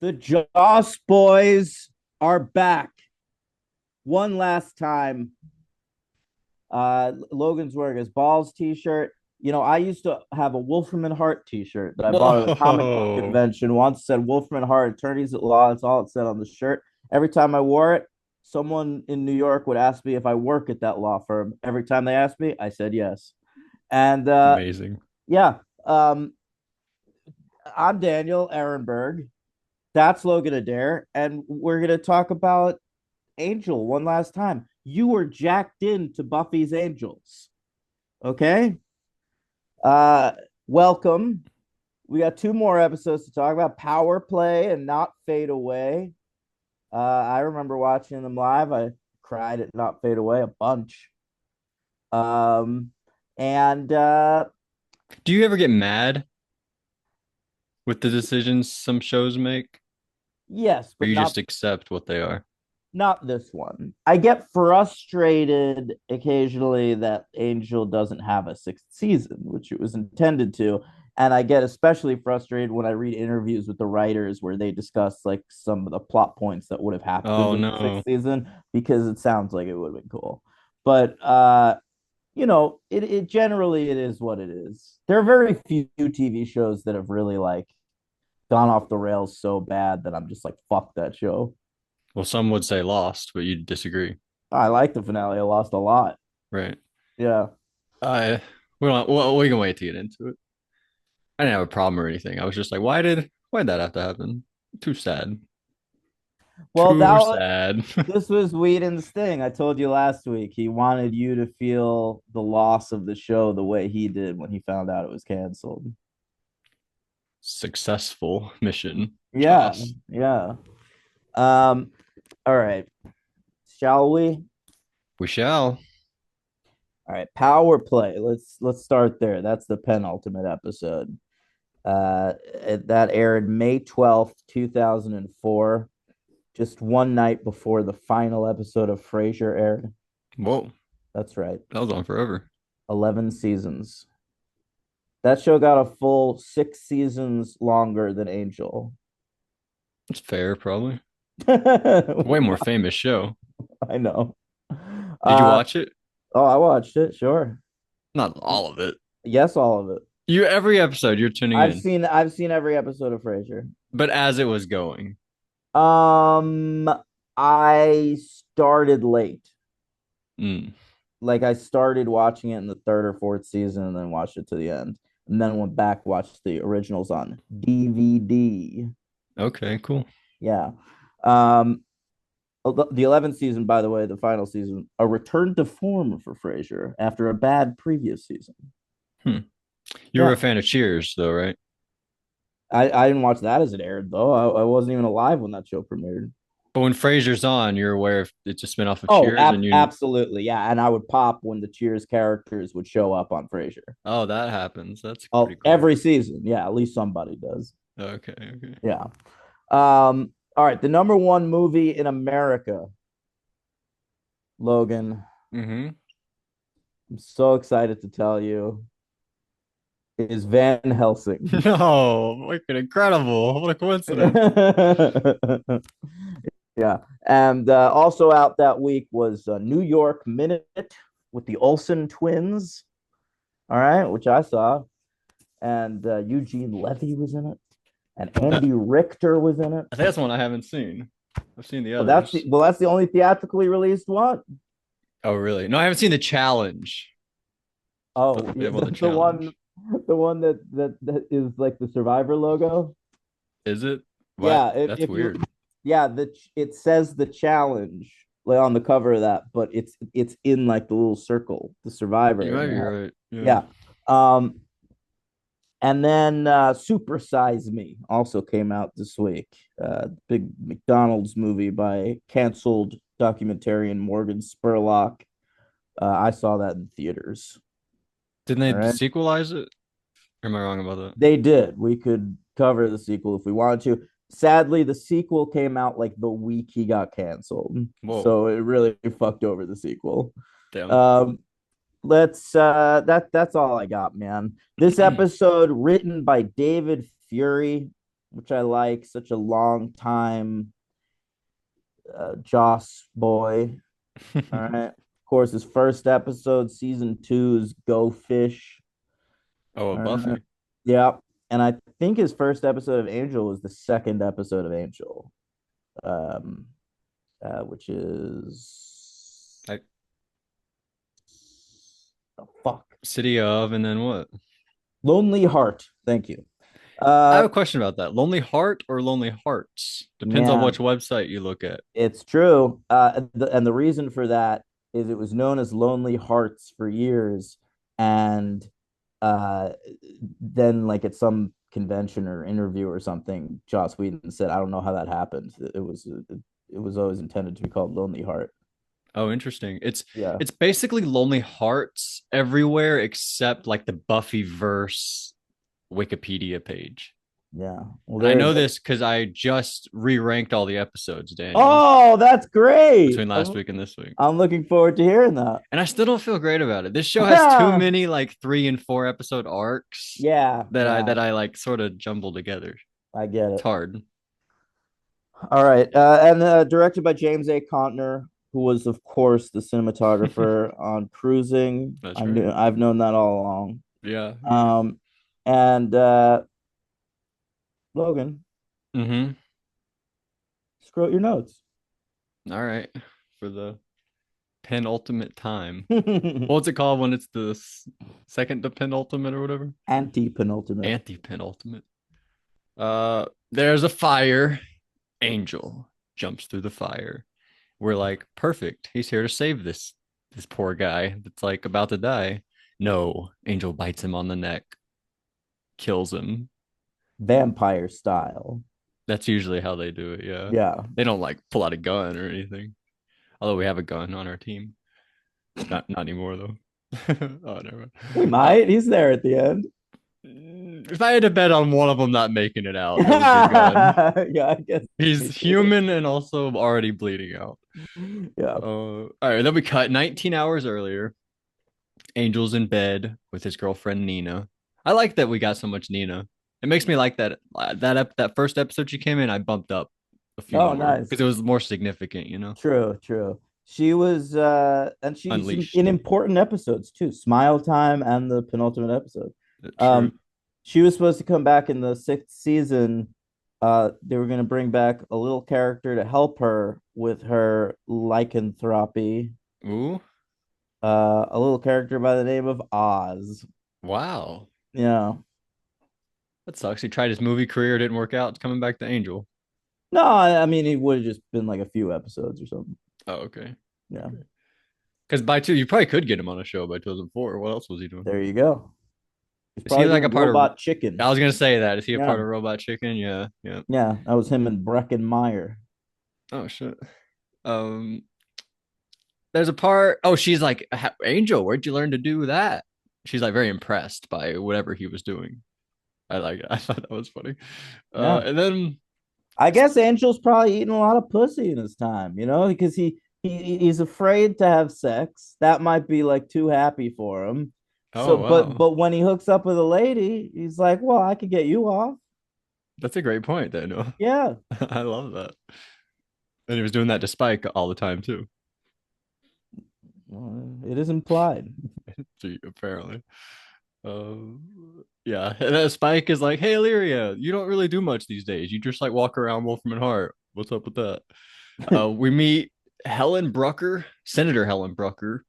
The Joss boys are back one last time. Logan's wearing his balls t-shirt. You know, I used to have a Wolfram Hart t-shirt that I bought at a comic book Whoa. convention once. Said Wolfram Hart, attorneys at law. That's all it said on the shirt. Every time I wore it, someone in New York would ask me if I work at that law firm. Every time they asked me, I said yes. And Amazing. yeah, um, I'm Daniel Ehrenberg. That's Logan Adair, and we're gonna talk about Angel one last time. You were jacked into Buffy's Angels. Okay. Uh Welcome. We got two more episodes to talk about. Power Play and Not Fade Away. I remember watching them live. I cried at Not Fade Away a bunch. Um and Do you ever get mad with the decisions some shows make, yes, or but you not just accept what they are? not this one. I get frustrated occasionally that Angel doesn't have a sixth season, which it was intended to. And I get especially frustrated when I read interviews with the writers where they discuss like some of the plot points that would have happened Oh in the sixth no. season because it sounds like it would have been cool. But it generally it is what it is. There are very few TV shows that have really like gone off the rails so bad that I'm just like, fuck that show. Well, some would say lost, but you disagree. I like the finale. I lost a lot. Right. Yeah. I we don't well, we can wait to get into it. I didn't have a problem or anything. I was just like, why'd that have to happen? Too sad. Well, Too that sad. this was Whedon's thing. I told you last week. He wanted you to feel the loss of the show the way he did when he found out it was canceled. Successful mission, Yeah, Joss. yeah. Um, all right. Shall we? We shall. All right. Power play. Let's start there. That's the penultimate episode. That aired May 12th, 2004, just one night before the final episode of Frasier aired. Whoa, That's right. that was on forever. 11 seasons. That show got a full 6 seasons longer than Angel. It's fair, probably. Way more I famous show. know. Did you Uh watch it? oh, I watched it, sure. Not all of it. Yes, all of it. You every episode you're tuning in, I've seen every episode of Frasier. but as it was going. Um I started late. Mm. Like I started watching it in the third or fourth season and then watched it to the end. And then went back, watched the originals on DVD. Okay, cool. Yeah. Um the 11th season, by the way, the final season, a return to form for Frasier after a bad previous season. Hmm. You were a Yeah, fan of Cheers, though, right? I didn't watch that as it aired though. I wasn't even alive when that show premiered. But when Frasier's on, you're aware if it's a spinoff of Oh, Cheers, and you. absolutely, yeah. And I would pop when the Cheers characters would show up on Frasier. Oh, that happens. That's Oh, pretty cool. every season, yeah. At least somebody does. Okay, okay. Yeah. All right. The number one movie in America, Logan. Mm-hmm. I'm so excited to tell you, is Van Helsing. No, wicked incredible. What a coincidence. Yeah. And also out that week was New York Minute with the Olsen twins. All right, which I saw. And Eugene Levy was in it. And That Andy Richter was in it. I think that's one I haven't seen. I've seen the Well, that's others. that's the only theatrically released one. Oh, really? No, I haven't seen the challenge. Oh, The, is well, the that the one challenge. that is like the Survivor logo? Is it? What? Yeah, That's if you weird. yeah, it says the challenge like on the cover of that, but it's in like the little circle, the You Survivor. might be right. Yeah. Yeah. Um, and then Super Size Me also came out this week. Big McDonald's movie by canceled documentarian Morgan Spurlock. I saw that in theaters. Didn't All they right. sequelize it? Or am I wrong about that? They did. We could cover the sequel if we wanted to. Sadly, the sequel came out like the week he got canceled. Whoa. So it really fucked over the sequel. Damn. Um, that's all I got, man. This episode written by David Fury. which I like. Such a long time Joss boy. All right. Of course, his first episode, season two, is Go Fish. Oh, All right. Buffy. Yeah. And I think his first episode of Angel was the second episode of Angel, um, which is Like oh, fuck. City of, and then what? Lonely Heart. Thank you. I have Uh, a question about that. Lonely Heart or Lonely Hearts? Depends on yeah, which website you look at. it's true. And the reason for that is it was known as Lonely Hearts for years. And uh, then, like, at some convention or interview or something, Joss Whedon said, I don't know how that happened. It was always intended to be called Lonely Heart. Oh, interesting. Yeah. It's basically Lonely Hearts everywhere except like the Buffy verse Wikipedia page. Yeah. Well, And I there you know go. this because I just re-ranked all the episodes, Daniel, Oh, that's great. between last week and this week. I'm looking forward to hearing that. And I still don't feel great about it. This show has too many like 3 and 4 episode arcs Yeah, yeah, that I like sort of jumble together. I get It's it. hard. All right. And directed by James A. Contner, who was, of course, the cinematographer on Cruising. That's right. I've known that all along. Yeah. Um, and Logan, Mm-hmm. scroll your notes. All right. For the penultimate time. What's it called when it's the second to penultimate or whatever? Anti-penultimate. Anti-penultimate. There's a fire. Angel jumps through the fire. We're like, perfect. He's here to save this poor guy that's like about to die. No, Angel bites him on the neck, kills him. Vampire style. That's usually how they do it. Yeah, Yeah. they don't like pull out a gun or anything. Although we have a gun on our team, not anymore though. Oh, never mind. We Uh, might. He's there at the end. if I had to bet on one of them not making it out, it would be gun. Yeah, I guess me He's too. human and also already bleeding out. Yeah. All right, then we cut 19 hours earlier. Angel's in bed with his girlfriend Nina. I like that we got so much Nina. It makes me like that first episode she came in. I bumped up a few Oh, more nice. because it was more significant, you know. True, true. She was and she's in Unleashed. important episodes too. Smile Time and the penultimate episode. True. Um, she was supposed to come back in the sixth season. They were gonna bring back a little character to help her with her lycanthropy. Ooh, A little character by the name of Oz. wow. Yeah. That sucks. He tried his movie career, didn't work out. It's coming back to Angel. No, I mean it would have just been like a few episodes or something. Oh, okay. Yeah. Okay. Because by two, you probably could get him on a show by 2004. What else was he doing? There you go. He's Is he probably like a doing part of? Robot Chicken. I was gonna say that. Is he a Yeah. part of Robot Chicken? Yeah, yeah. Yeah, that was him and Brecken Meyer. Oh shit. Um, there's a part. Oh, she's like, Angel, where'd you learn to do that? She's like very impressed by whatever he was doing. I like it. I thought that was funny. Yeah. And then, I guess Angel's probably eating a lot of pussy in his time, because he's afraid to have sex. That might be like too happy for him. oh So, but wow, but when he hooks up with a lady, he's like, "Well, I could get you off." that's a great point, Daniel. Yeah. I love that. And he was doing that to Spike all the time too. Well, it is implied. Gee, apparently. Yeah. And then Spike is like, "Hey, Illyria, you don't really do much these days. You just like walk around Wolfram and Hart. What's up with that?" We meet Helen Brucker, Senator Helen Brucker.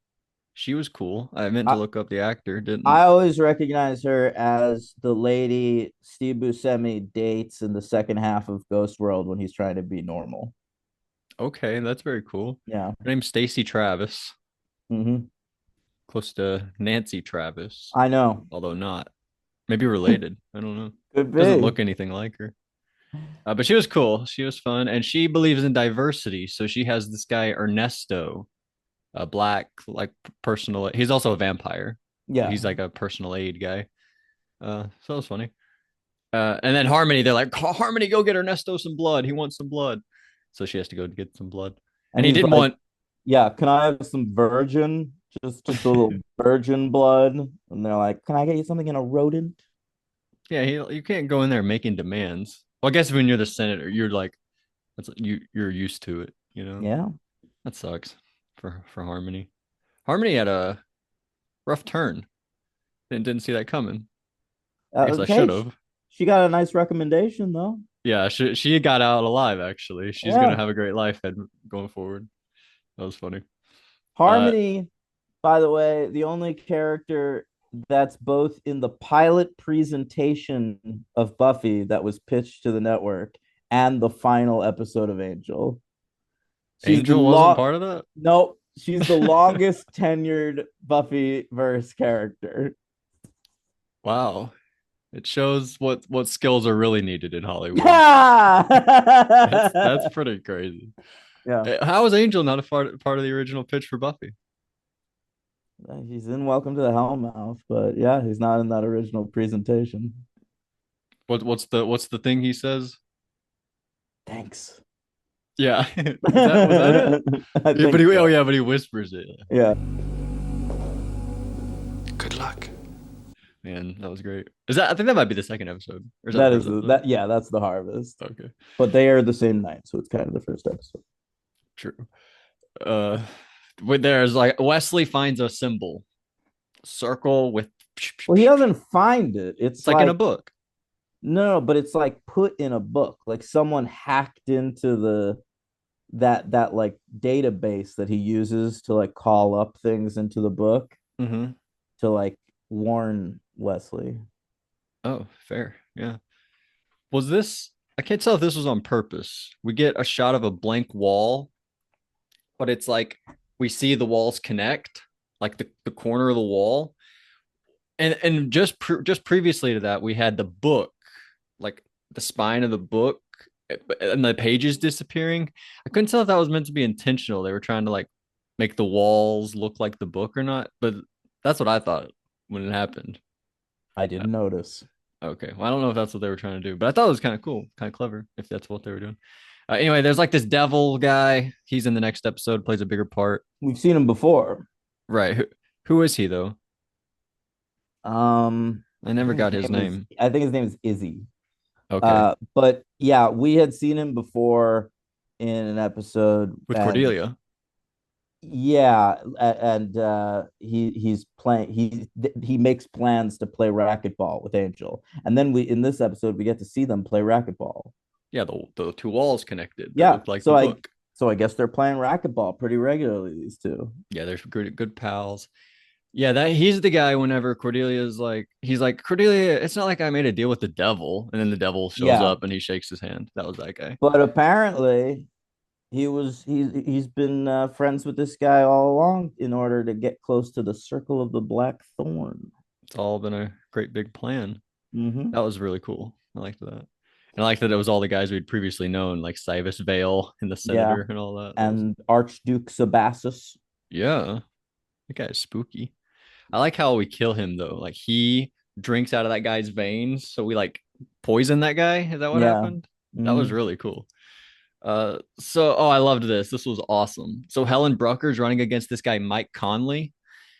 She was cool. I meant to I, look up the actor, didn't. I always recognize her as the lady Steve Buscemi dates in the second half of Ghost World when he's trying to be normal. Okay, that's very cool. Yeah. Her name's Stacy Travis, Hmm. close to Nancy Travis, I know. although not. Maybe related. I don't know. Could Doesn't be. look anything like her. But she was cool. She was fun, and she believes in diversity. So she has this guy Ernesto, a black like personal. He's also a vampire, so Yeah. he's like a personal aid guy. So it was funny. And then Harmony, they're like, Harmony, go get Ernesto some blood. He wants some blood. So she has to go get some blood. And And he he's didn't like, want, yeah, can I have some virgin? Just a little virgin blood. And they're like, can I get you something in a rodent? yeah, you can't go in there making demands. Well, I guess when you're the senator, you're like you're used to it, you know. Yeah. That sucks for Harmony. Harmony had a rough turn. Didn't see that coming. I guess I should Hey, have. she got a nice recommendation though. Yeah, she got out alive actually. She's gonna Yeah. have a great life head going forward. That was funny. Uh Harmony, by the way, the only character that's both in the pilot presentation of Buffy that was pitched to the network and the final episode of Angel. She's the Angel wasn't long part of that? no, she's the longest tenured Buffy verse character. Wow. It shows what skills are really needed in Hollywood. That's Yeah. pretty crazy. Yeah. How is Angel not a part of the original pitch for Buffy? He's in Welcome to the Hellmouth, but yeah, he's not in that original presentation. What's the thing he says? Thanks. Yeah. Was that it? I Yeah, think oh so. yeah, but he whispers it. Yeah. Good luck. Man, that was great. Is that I think that might be the second episode. Or is that the That first is episode? that yeah, that's the harvest. Okay. But they are the same night, so it's kind of the first episode. True. Uh when there's like Wesley finds a symbol. Circle with Well, he doesn't find it. it's It's like in a like book. no, but it's like put in a book. Like someone hacked into the that like database that he uses to like call up things into the book Mm-hmm. to like warn Wesley. Oh, fair. Yeah. Was this I can't tell if this was on purpose. We get a shot of a blank wall, but it's like we see the walls connect, like the corner of the wall. And just previously to that, we had the book, like the spine of the book and the pages disappearing. I couldn't tell if that was meant to be intentional. They were trying to like make the walls look like the book or not, but that's what I thought when it happened. I Uh, didn't notice. Okay. Well, I don't know if that's what they were trying to do, but I thought it was kind of cool, kind of clever if that's what they were doing. Anyway, there's like this devil guy. He's in the next episode, plays a bigger part. We've seen him before. Right. Who is he though? I I never think got his his name is name. I think his name is Izzy. Okay. But yeah, we had seen him before in an episode, With and Cordelia. yeah, and he's playing he makes plans to play racquetball with Angel, and then we in this episode we get to see them play racquetball. Yeah, the two walls connected that Yeah, looked like the book. so I guess they're playing racquetball pretty regularly, these two. Yeah, they're good pals. Yeah, that he's the guy whenever Cordelia's like he's like, Cordelia, it's not like I made a deal with the devil. And then the devil shows Yeah, up and he shakes his hand. That was that guy. but apparently he's been friends with this guy all along in order to get close to the circle of the Black Thorn. It's all been a great big plan. Mm-hmm. That was really cool. I liked that. And I liked that it was all the guys we'd previously known, like Cybus Vale and the Yeah, Senator and all that. That was and Archduke Sabassus. yeah. That guy is spooky. I like how we kill him though. Like he drinks out of that guy's veins, so we like poison that guy. Is that what Yeah. happened? That was Mm-hmm. really cool. I loved this. This was awesome. So Helen Brucker's running against this guy Mike Conley,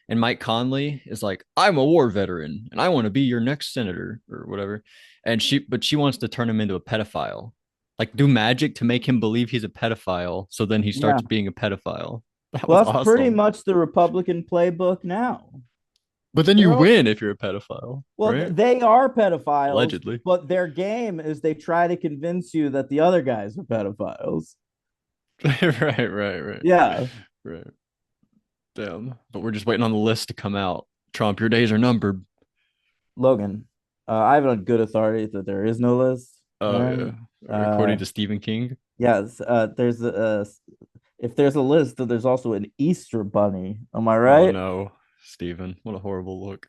and Mike Conley is like, "I'm a war veteran, and I want to be your next senator or whatever." But she wants to turn him into a pedophile, like do magic to make him believe he's a pedophile. So then he Yeah. starts being a pedophile. That was Well, that's pretty awesome. much the Republican playbook now. But then you They're win if you're a pedophile, well, right? they are pedophiles, Allegedly. but their game is they try to convince you that the other guys are pedophiles. Right. Yeah. Right. Damn. But we're just waiting on the list to come out. Trump, your days are numbered. Logan, I have a good authority that there is no list. All Oh right. yeah. Uh, According to Stephen King. yes. There's a if there's a list, there's also an Easter bunny. Am I Oh right? no, Stephen. What a horrible look.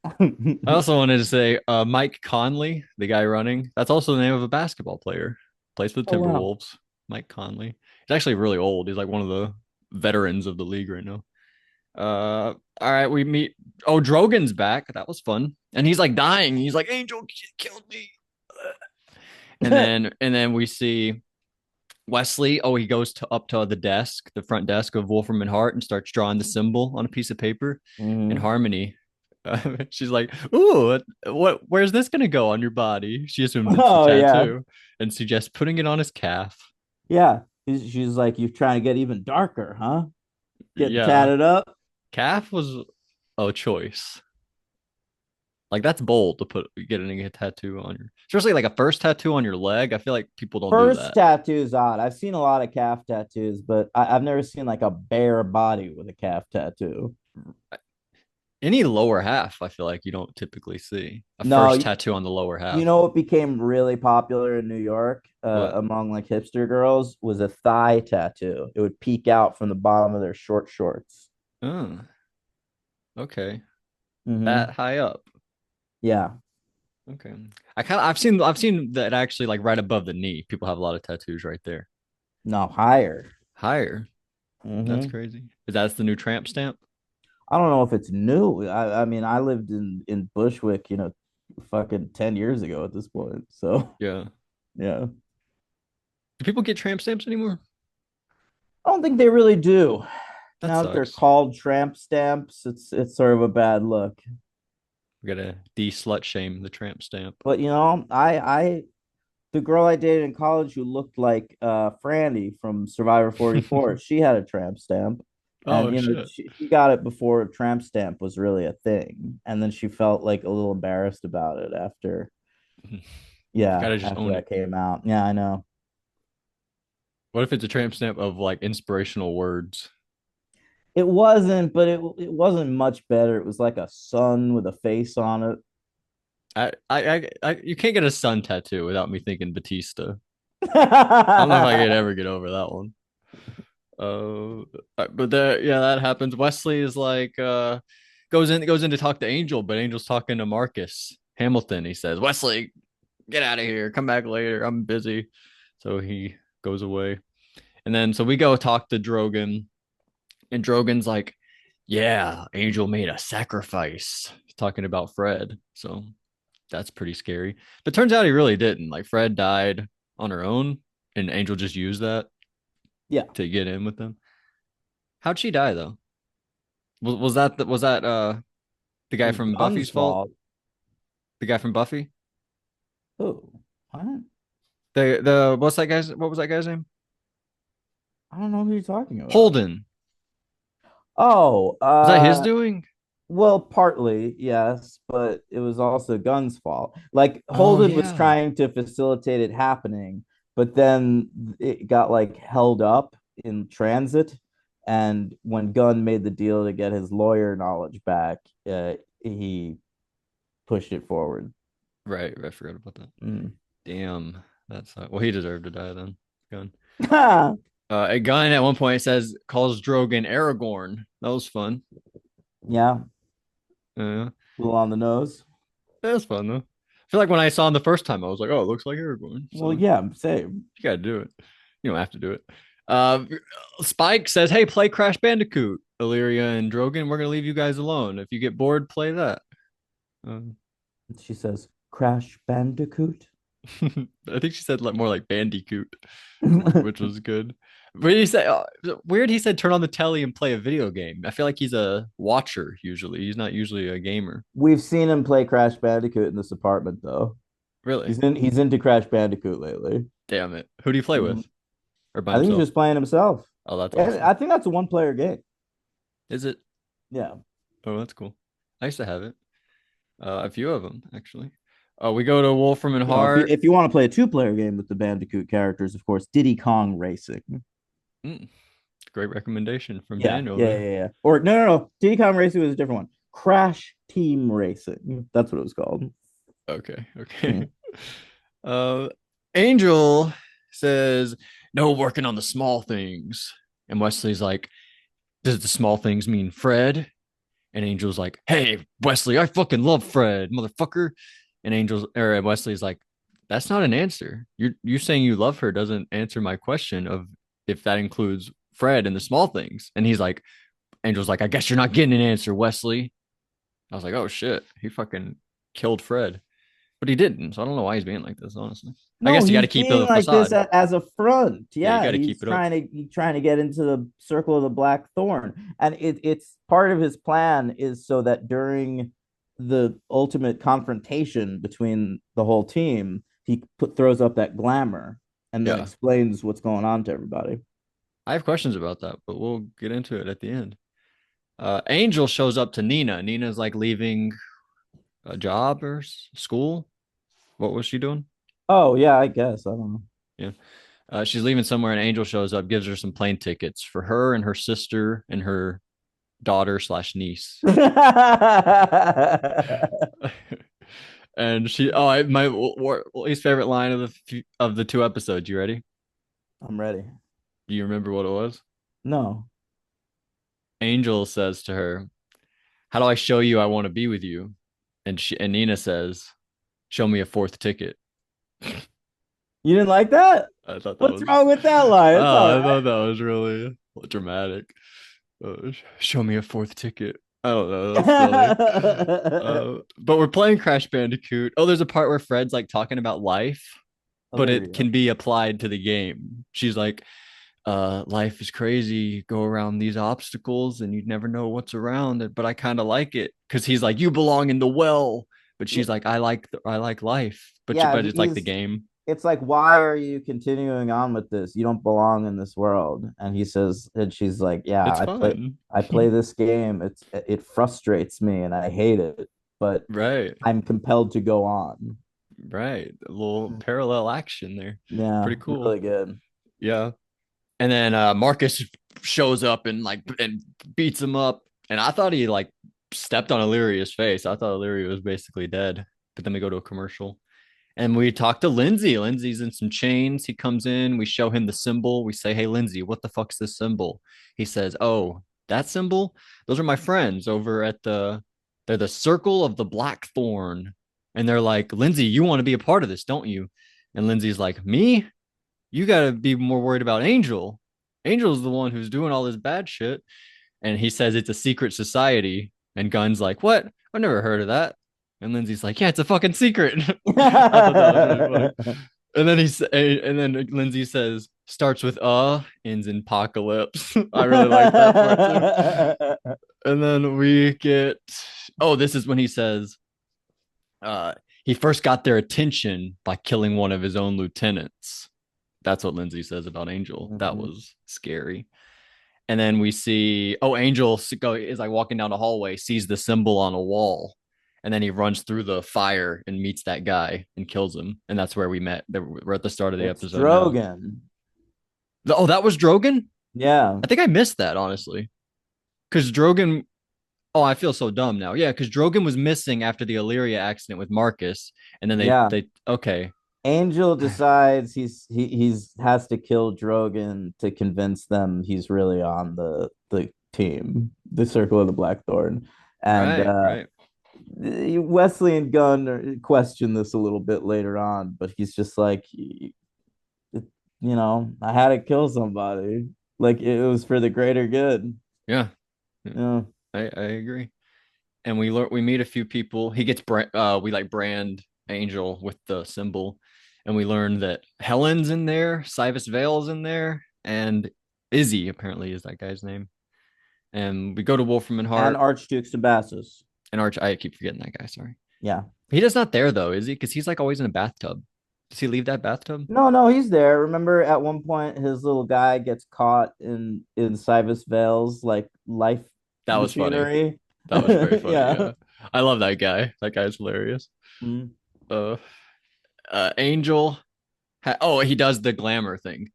I also wanted to say Mike Conley, the guy running, that's also the name of a basketball player. Plays for the Oh wow. Timberwolves. Mike Conley. He's actually really old. He's like one of the veterans of the league right now. All right, we meet. Oh, Drogon's back. That was fun. And he's like dying. He's like, Angel killed me. And then we see Wesley. Oh, he goes up to the desk, the front desk of Wolfram and Hart, and starts drawing the symbol on a piece of paper. And Mhm. Harmony She's like, "Ooh, what? Where's this gonna go on your body?" She assumed it's a Oh yeah, tattoo, and suggests putting it on his calf. yeah. She's like, "You're trying to get even darker, huh? Getting Yeah, tatted up." calf was a choice. Like that's bold to put getting a tattoo on your, especially like a first tattoo on your leg. I feel like people don't do First that. tattoo is odd. I've seen a lot of calf tattoos, but I've never seen like a bare body with a calf tattoo. Any lower half, I feel like you don't typically see a No, first tattoo on the lower you half. know what became really popular in New York What? among like hipster girls was a thigh tattoo. It would peek out from the bottom of their short shorts. Oh, okay. That Mm-hmm. high up. Yeah, Okay. I've seen that actually like right above the knee. People have a lot of tattoos right there. no, higher. Higher. That's Mm-hmm. crazy. Is that the new tramp stamp? I don't know if it's new. I mean, I lived in Bushwick, fucking 10 years ago at this point. So Yeah. yeah, Do people get tramp stamps anymore? I don't think they really do. That Now that they're sucks. called tramp stamps, it's sort of a bad look. We gotta de-slut shame the tramp stamp. But I the girl I dated in college who looked like Franny from Survivor 44, she had a tramp stamp. And Oh shit. she got it before a tramp stamp was really a thing. And then she felt like a little embarrassed about it Gotta just after own it. that came out. Yeah, I know. What if it's a tramp stamp of like inspirational words? It wasn't, but it wasn't much better. It was like a sun with a face on it. You can't get a sun tattoo without me thinking Batista. I don't know if I could ever get over that one. Uh, but yeah, that happens. Wesley is like, goes in to talk to Angel, but Angel's talking to Marcus Hamilton. He says, "Wesley, get out of here. Come back later. I'm busy." So he goes away, and then so we go talk to Drogon, and Drogon's like, "Yeah, Angel made a sacrifice." He's talking about Fred, so that's pretty scary. But turns out he really didn't. Like Fred died on her own, and Angel just used that Yeah, to get in with them. How'd she die though? Was that the it guy was from Gunn's Buffy's fault? fault. The guy from Buffy? Oh, what? The what was that guy's name? I don't know who you're talking about. Holden. Oh, Was that his doing? well, partly, yes, but it was also Gunn's fault. Like Oh Holden was yeah. trying to facilitate it happening, but then it got like held up in transit. And when Gunn made the deal to get his lawyer knowledge back, he pushed it forward. Right, I forgot about that. Mm. Damn. That's well, he deserved to die then. Gun. yeah, A gun at one point says calls Drogon Aragorn. That was fun. Yeah. little on the nose. That was fun though. I feel like when I saw him the first time, I was like, oh, it looks like Aragorn. Well, So yeah, same. you gotta do it. You don't have to do it. Uh, Spike says, "Hey, play Crash Bandicoot, Illyria and Drogon. We're gonna leave you guys alone. If you get bored, play that." Um, She says, Crash Bandicoot. I think she said more like Bandicoot, which was good. But he said, weird. He said, "Turn on the telly and play a video game." I feel like he's a watcher usually. He's not usually a gamer. We've seen him play Crash Bandicoot in this apartment, though. Really? He's into Crash Bandicoot lately. Damn it. Who do you play Mhm. with, or by I think he's himself? just playing himself. Oh, that's And awesome. I think that's a one player game. Is it? Yeah. Oh, that's cool. I used to have it. A few of them actually. We go to Wolfram and Well, Hart. if you want to play a two-player game with the Bandicoot characters, of course, Diddy Kong Racing. Mm, great recommendation from Yeah, Daniel yeah, there. yeah, yeah. Or no. Diddy Kong Racing was a different one. Crash Team Racing. That's what it was called. Okay, Hmm. okay. Uh, Angel says, "No working on the small things," and Wesley's like, "Does the small things mean Fred?" And Angel's like, "Hey, Wesley, I fucking love Fred, motherfucker." And Wesley's like, "That's not an answer. You saying you love her doesn't answer my question of if that includes Fred and the small things." And he's like, Angel's like, "I guess you're not getting an answer, Wesley." I was like, "Oh shit, he fucking killed Fred," but he didn't. So I don't know why he's being like this. Honestly, I No, guess you got to he's keep being the like this facade. as a front. Yeah, you Yeah, got to keep it up. he's trying to get into the circle of the Black Thorn, and it's part of his plan is so that during the ultimate confrontation between the whole team, he throws up that glamour and then Yeah. explains what's going on to everybody. I have questions about that, but we'll get into it at the end. Angel shows up to Nina. Nina's like leaving a job or school. What was she doing? Oh yeah, I guess I don't Yeah. She's leaving somewhere, and Angel shows up, gives her some plane tickets for her and her sister and her daughter slash niece. know. And she, oh, my least favorite line of the two episodes. You ready? I'm ready. Do you remember what it was? No. Angel says to her, "How do I show you I want to be with you?" And Nina says, "Show me a fourth ticket." You didn't like that? I thought that What's was, wrong with that line? It's all oh, I right. thought that was really dramatic. Show me a fourth ticket. I don't know. That's silly. But we're playing Crash Bandicoot. Oh, there's a part where Fred's like talking about life, Oh, but there we it go. can be applied to the game. She's like, life is crazy. Go around these obstacles and you never know what's around it. But I kind of like it because he's like, you belong in the well. But Yeah, she's like, I like life. yeah, But it's like the game. it's like, why are you continuing on with this? You don't belong in this world. And he says, and she's like, yeah, It's fun. I play this game. It frustrates me and I hate it, but Right. I'm compelled to go on. Right. A little parallel action there. Yeah, Pretty cool. really good. Yeah. And then Marcus shows up and beats him up. And I thought he like stepped on Illyria's face. I thought Illyria was basically dead. But then we go to a commercial. And we talk to Lindsay. Lindsay's in some chains. He comes in. We show him the symbol. We say, "Hey, Lindsay, what the fuck's this symbol?" He says, "Oh, that symbol? Those are my friends over at they're the Circle of the Blackthorn." And they're like, "Lindsay, you want to be a part of this, don't you?" And Lindsay's like, "Me? You got to be more worried about Angel. Angel's the one who's doing all this bad shit." And he says it's a secret society. And Gunn's like, "What? I've never heard of that." And Lindsay's like, "Yeah, it's a fucking secret." I thought that was really funny. And then Lindsay says, "Starts with ends in apocalypse." I really like that part too. And then we get, oh, this is when he says, uh, he first got their attention by killing one of his own lieutenants. That's what Lindsay says about Angel. That Mhm. was scary. And then we see, oh, Angel is like walking down the hallway, sees the symbol on a wall, and then he runs through the fire and meets that guy and kills him. And that's where we met. We're at the start of the It's episode now. Drogon. Oh, that was Drogon? Yeah. I think I missed that, honestly. Because Drogon, oh, I feel so dumb now. Yeah, because Drogon was missing after the Illyria accident with Marcus. And then Yeah. okay. Angel decides he's has to kill Drogon to convince them he's really on the team, the Circle of the Blackthorn. And Right, right. Wesley and Gunn question this a little bit later on, but he's just like, I had to kill somebody. Like it was for the greater good. Yeah, Yeah. I agree. And we meet a few people. We like brand Angel with the symbol, and we learn that Helen's in there, Cyrus Vale's in there, and Izzy apparently is that guy's name. And we go to Wolfram and And Hart Archduke Sebastus. and Arch. I keep forgetting that guy. Sorry, Yeah. he does not there though, is he? Because he's like always in a bathtub. Does he leave that bathtub? No, no, he's there. Remember at one point his little guy gets caught in Cybus Vale's like life That was funny. machinery. That was very funny. Yeah. Yeah, I love that guy. That guy's hilarious. Mm. Uh, Angel. Oh, he does the glamour thing.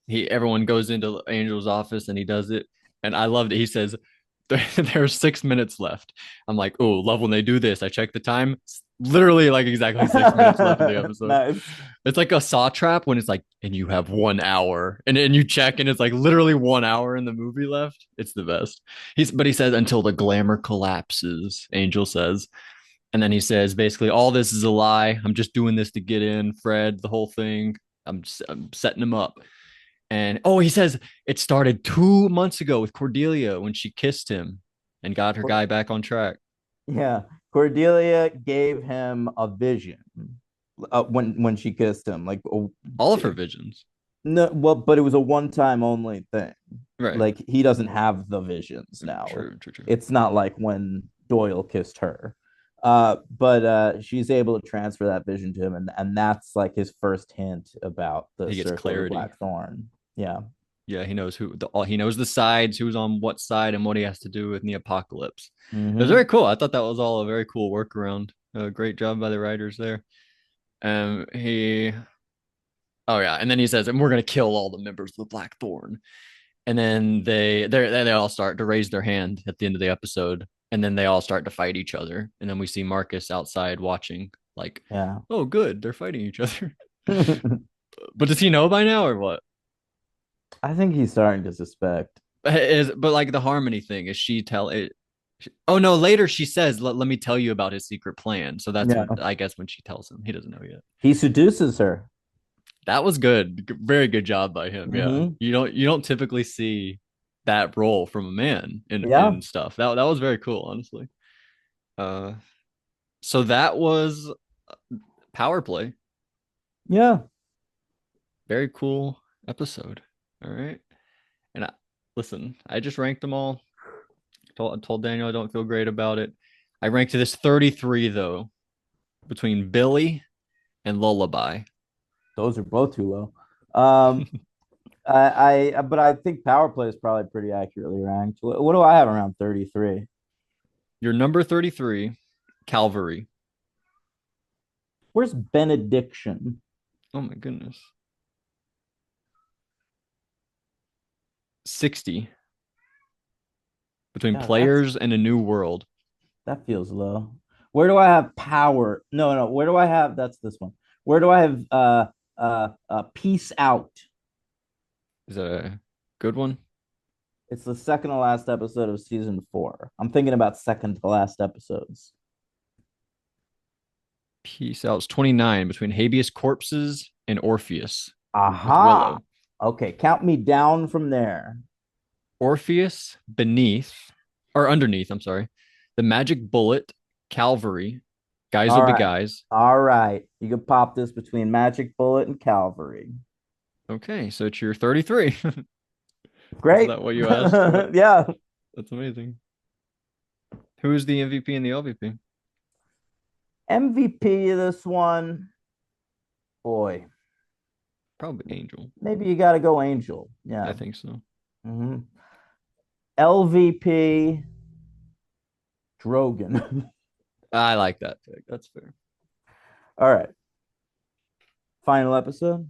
Everyone goes into Angel's office and he does it. And I loved it. He says, "There's 6 minutes left." I'm like, "Oh, love when they do this." I check the time. It's literally like exactly 6 minutes left of the episode. Nice. It's like a saw trap when it's like, and you have 1 hour. And you check and it's like literally 1 hour in the movie left. It's the best. But he says, "Until the glamour collapses," Angel says. And then he says, basically, all this is a lie. I'm just doing this to get in, Fred, the whole thing. I'm setting him up. And oh, he says it started 2 months ago with Cordelia when she kissed him and got her guy back on track. Yeah. Cordelia gave him a vision when she kissed him. Like, All of her visions. no, well, but it was a one time only thing. Right. Like he doesn't have the visions now. True, true, true. It's not like when Doyle kissed her. But she's able to transfer that vision to him, and that's like his first hint about the He gets circle of the clarity. Black Thorn. Yeah. Yeah, he knows he knows the sides, who's on what side, and what he has to do in the apocalypse. It was Mm-hmm. very cool. I thought that was all a very cool workaround. Great job by the writers there. He, oh yeah, and then he says, and we're gonna kill all the members of the Black Thorn. And then they all start to raise their hand at the end of the episode, and then they all start to fight each other. And then we see Marcus outside watching, like, Yeah. oh, good, they're fighting each other. But does he know by now or what? I think he's starting to suspect. But like the harmony thing is she tell it. Oh no! Later she says, "Let me tell you about his secret plan." So that's Yeah. when I guess when she tells him, he doesn't know yet. He seduces her. That was good. Very good job by him. Yeah, Mm-hmm. you don't typically see that role from a man Yeah. in stuff. That was very cool, honestly. Uh, so that was Power Play. Yeah. Very cool episode. All right, and listen, I just ranked them all. Told Daniel I don't feel great about it. I ranked this 33 though, between Billy and Lullaby. Those are both too low. Um, but I think power play is probably pretty accurately ranked. What do I have around 33? Your number 33, Calvary. Where's benediction? Oh my goodness. 60, between God, that's players and a new world. that feels low. Where do I have power? No, no. Where do I have? That's this one. Where do I have peace out? Is that a good one? It's the second to last episode of season 4. I'm thinking about second to last episodes. Peace Out's 29, between habeas corpses and Orpheus with Aha. Willow. Okay, count me down from there. Orpheus beneath, or underneath, I'm sorry. The Magic Bullet, Calvary, Guys All Will Be right. Guys. All right. You can pop this between Magic Bullet and Calvary. Okay, so it's your 33. Is Great. that what you asked? Yeah. That's amazing. Who is the MVP and the LVP? MVP of this one. Boy, Probably Angel. maybe you got to go Angel. I Yeah. think so. Mm-hmm. LVP Drogon. I like that pick. That's fair. All right. Final episode.